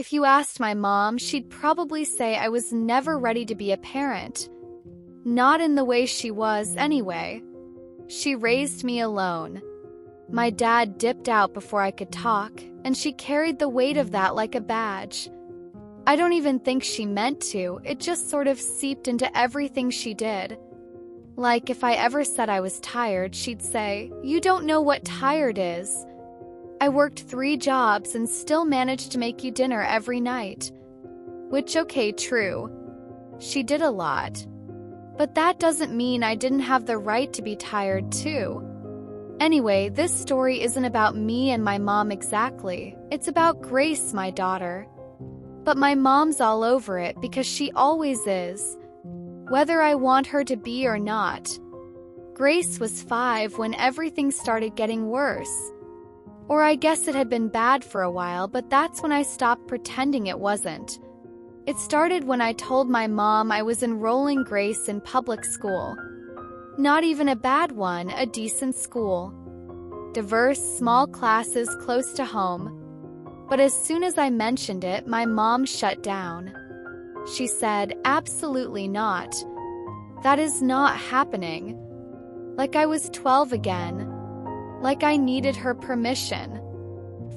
If you asked my mom, she'd probably say I was never ready to be a parent. Not in the way she was, anyway. She raised me alone. My dad dipped out before I could talk, and she carried the weight of that like a badge. I don't even think she meant to, it just sort of seeped into everything she did. Like if I ever said I was tired, she'd say, "You don't know what tired is. I worked 3 jobs and still managed to make you dinner every night." Which, okay, true. She did a lot. But that doesn't mean I didn't have the right to be tired too. Anyway, this story isn't about me and my mom exactly. It's about Grace, my daughter. But my mom's all over it because she always is. Whether I want her to be or not. Grace was 5 when everything started getting worse. Or I guess it had been bad for a while, but that's when I stopped pretending it wasn't. It started when I told my mom I was enrolling Grace in public school. Not even a bad one, a decent school. Diverse, small classes close to home. But as soon as I mentioned it, my mom shut down. She said, "Absolutely not. That is not happening." Like I was 12 again. Like I needed her permission.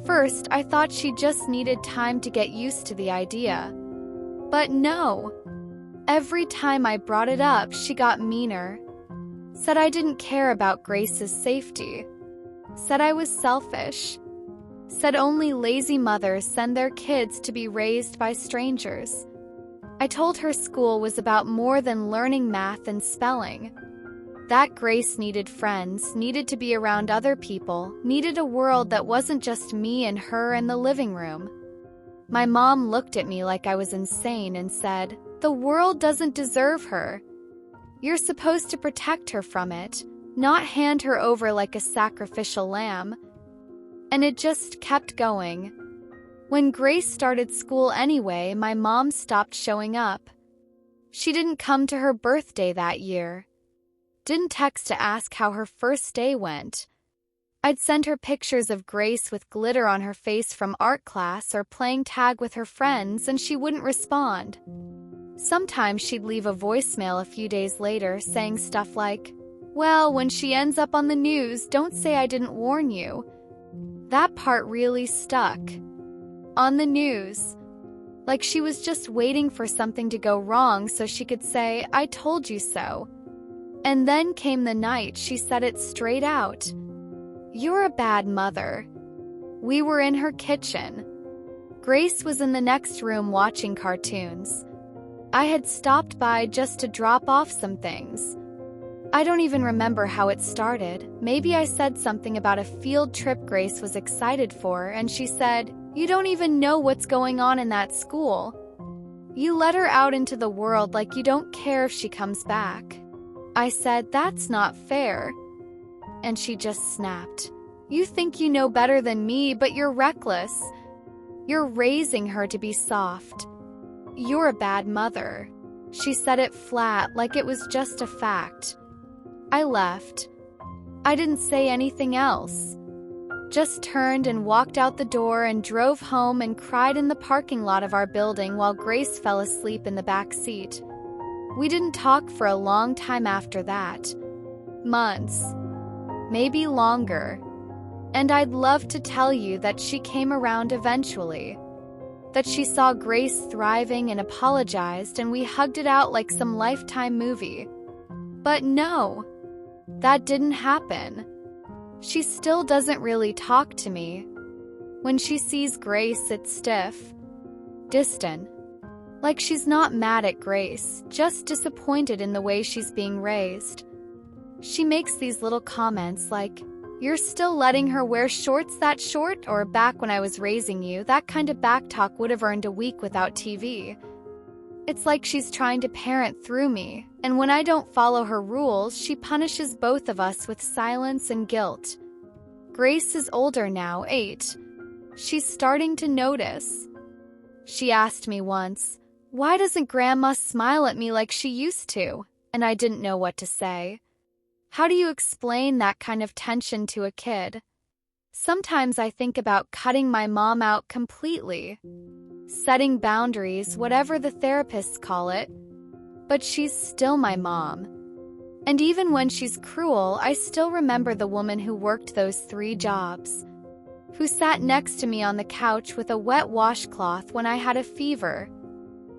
First, I thought she just needed time to get used to the idea. But no. Every time I brought it up, she got meaner. Said I didn't care about Grace's safety. Said I was selfish. Said only lazy mothers send their kids to be raised by strangers. I told her school was about more than learning math and spelling. That Grace needed friends, needed to be around other people, needed a world that wasn't just me and her in the living room. My mom looked at me like I was insane and said, "The world doesn't deserve her. You're supposed to protect her from it, not hand her over like a sacrificial lamb." And it just kept going. When Grace started school anyway, my mom stopped showing up. She didn't come to her birthday that year. Didn't text to ask how her first day went. I'd send her pictures of Grace with glitter on her face from art class or playing tag with her friends, and she wouldn't respond. Sometimes she'd leave a voicemail a few days later saying stuff like, "Well, when she ends up on the news, don't say I didn't warn you." That part really stuck. On the news. Like she was just waiting for something to go wrong so she could say, "I told you so." And then came the night she said it straight out. "You're a bad mother." We were in her kitchen. Grace was in the next room watching cartoons. I had stopped by just to drop off some things. I don't even remember how it started. Maybe I said something about a field trip Grace was excited for, and she said, "You don't even know what's going on in that school. You let her out into the world like you don't care if she comes back." I said, "That's not fair." And she just snapped. "You think you know better than me, but you're reckless. You're raising her to be soft. You're a bad mother." She said it flat, like it was just a fact. I left. I didn't say anything else. Just turned and walked out the door and drove home and cried in the parking lot of our building while Grace fell asleep in the back seat. We didn't talk for a long time after that. Months. Maybe longer. And I'd love to tell you that she came around eventually. That she saw Grace thriving and apologized and we hugged it out like some Lifetime movie. But no, that didn't happen. She still doesn't really talk to me. When she sees Grace, it's stiff. Distant. Like she's not mad at Grace, just disappointed in the way she's being raised. She makes these little comments like, "You're still letting her wear shorts that short?" Or, "Back when I was raising you, that kind of backtalk would have earned a week without TV." It's like she's trying to parent through me, and when I don't follow her rules, she punishes both of us with silence and guilt. Grace is older now, 8. She's starting to notice. She asked me once, "Why doesn't Grandma smile at me like she used to?" And I didn't know what to say. How do you explain that kind of tension to a kid? Sometimes I think about cutting my mom out completely. setting boundaries, whatever the therapists call it. But she's still my mom. And even when she's cruel, I still remember the woman who worked those 3 jobs, who sat next to me on the couch with a wet washcloth when I had a fever,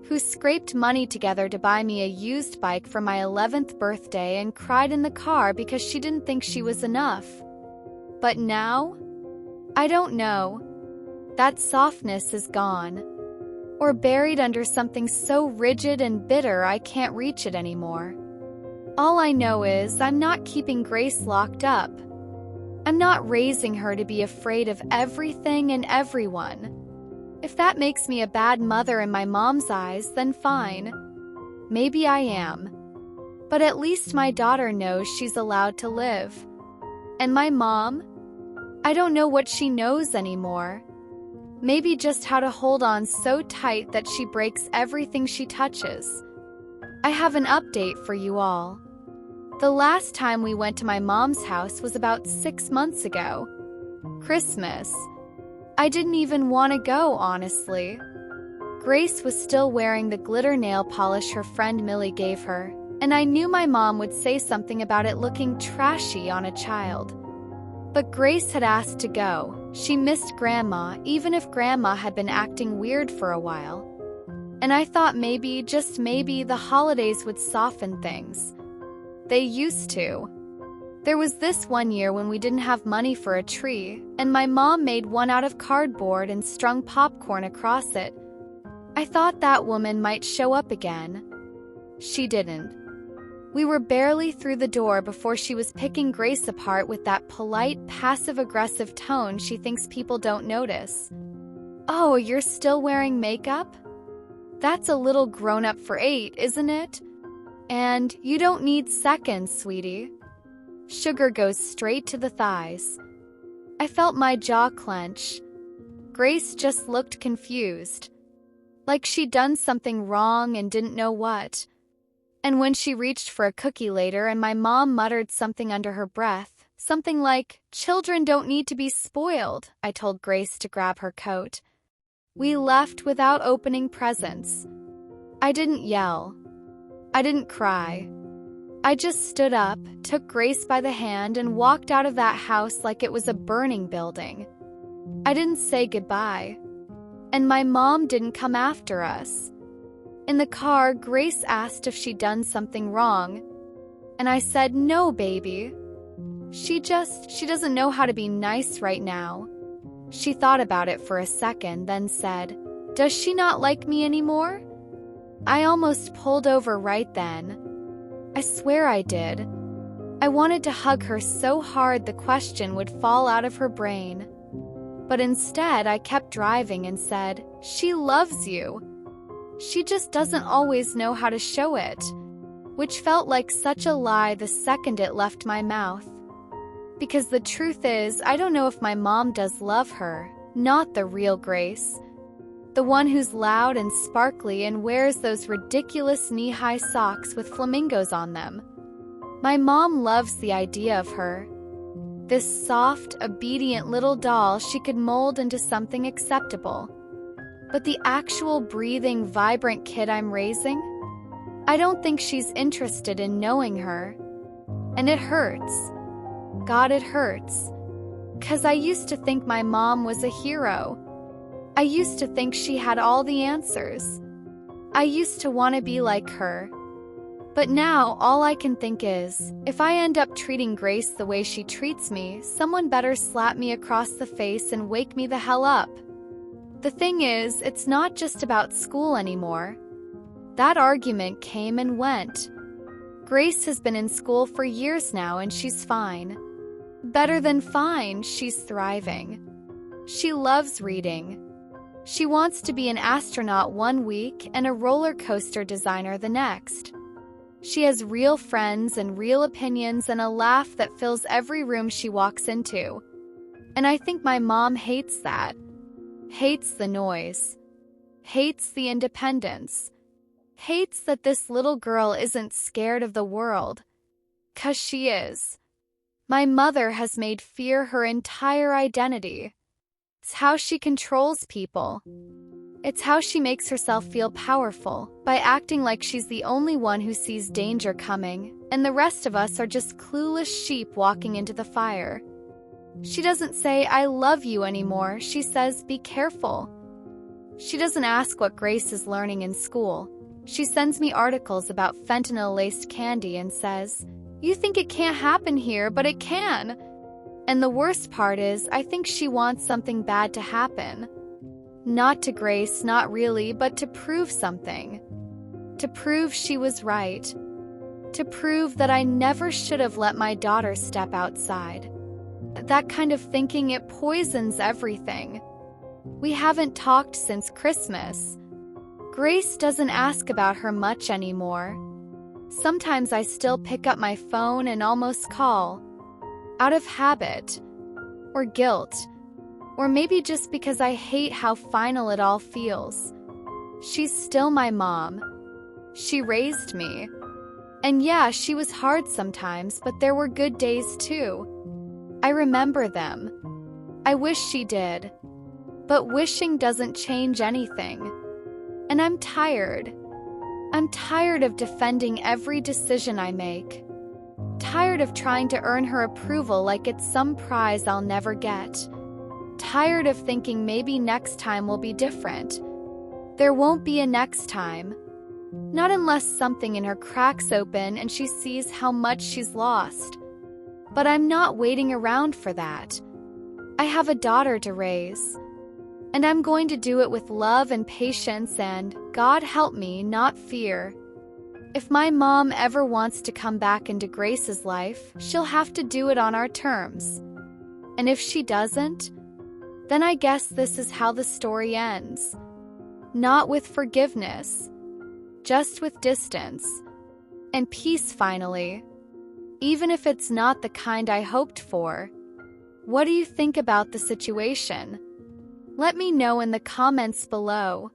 who scraped money together to buy me a used bike for my 11th birthday and cried in the car because she didn't think she was enough. But now, I don't know. That softness is gone, or buried under something so rigid and bitter I can't reach it anymore. All I know is I'm not keeping Grace locked up. I'm not raising her to be afraid of everything and everyone. If that makes me a bad mother in my mom's eyes, then fine. Maybe I am. But at least my daughter knows she's allowed to live. And my mom? I don't know what she knows anymore. Maybe just how to hold on so tight that she breaks everything she touches. I have an update for you all. The last time we went to my mom's house was about 6 months ago. Christmas. I didn't even want to go, honestly. Grace was still wearing the glitter nail polish her friend Millie gave her, and I knew my mom would say something about it looking trashy on a child. But Grace had asked to go. She missed Grandma, even if Grandma had been acting weird for a while. And I thought maybe, just maybe, the holidays would soften things. They used to. There was this one year when we didn't have money for a tree, and my mom made one out of cardboard and strung popcorn across it. I thought that woman might show up again. She didn't. We were barely through the door before she was picking Grace apart with that polite, passive-aggressive tone she thinks people don't notice. "Oh, you're still wearing makeup? That's a little grown-up for 8, isn't it? And you don't need seconds, sweetie." Sugar goes straight to the thighs. I felt my jaw clench. Grace just looked confused, like she'd done something wrong and didn't know what. And when she reached for a cookie later and my mom muttered something under her breath, something like, "Children don't need to be spoiled," I told Grace to grab her coat. We left without opening presents. I didn't yell. I didn't cry. I just stood up, took Grace by the hand, and walked out of that house like it was a burning building. I didn't say goodbye. And my mom didn't come after us. In the car, Grace asked if she'd done something wrong. And I said, "No, baby. She doesn't know how to be nice right now." She thought about it for a second, then said, "Does she not like me anymore?" I almost pulled over right then. I swear I did. I wanted to hug her so hard the question would fall out of her brain. But instead, I kept driving and said, "She loves you. She just doesn't always know how to show it," which felt like such a lie the second it left my mouth. Because the truth is, I don't know if my mom does love her, not the real Grace. The one who's loud and sparkly and wears those ridiculous knee-high socks with flamingos on them. My mom loves the idea of her. This soft, obedient little doll she could mold into something acceptable. But the actual breathing, vibrant kid I'm raising? I don't think she's interested in knowing her. And it hurts. God, it hurts. 'Cause I used to think my mom was a hero. I used to think she had all the answers. I used to want to be like her. But now, all I can think is, if I end up treating Grace the way she treats me, someone better slap me across the face and wake me the hell up. The thing is, it's not just about school anymore. That argument came and went. Grace has been in school for years now and she's fine. Better than fine, she's thriving. She loves reading. She wants to be an astronaut one week and a roller coaster designer the next. She has real friends and real opinions and a laugh that fills every room she walks into. And I think my mom hates that. Hates the noise. Hates the independence. Hates that this little girl isn't scared of the world. 'Cause she is. My mother has made fear her entire identity. It's how she controls people. It's how she makes herself feel powerful, by acting like she's the only one who sees danger coming, and the rest of us are just clueless sheep walking into the fire. She doesn't say, "I love you" anymore. She says, "Be careful." She doesn't ask what Grace is learning in school. She sends me articles about fentanyl-laced candy and says, "You think it can't happen here, but it can." And the worst part is, I think she wants something bad to happen. Not to Grace, not really, but to prove something. To prove she was right. To prove that I never should have let my daughter step outside. That kind of thinking, it poisons everything. We haven't talked since Christmas. Grace doesn't ask about her much anymore. Sometimes I still pick up my phone and almost call. Out of habit. Or guilt. Or maybe just because I hate how final it all feels. She's still my mom. She raised me. And yeah, she was hard sometimes, but there were good days too. I remember them. I wish she did. But wishing doesn't change anything. And I'm tired. I'm tired of defending every decision I make. Tired of trying to earn her approval like it's some prize I'll never get. Tired of thinking maybe next time will be different. There won't be a next time. Not unless something in her cracks open and she sees how much she's lost. But I'm not waiting around for that. I have a daughter to raise. And I'm going to do it with love and patience and, God help me, not fear. If my mom ever wants to come back into Grace's life, she'll have to do it on our terms. And if she doesn't, then I guess this is how the story ends. Not with forgiveness, just with distance. And peace finally. Even if it's not the kind I hoped for. What do you think about the situation? Let me know in the comments below.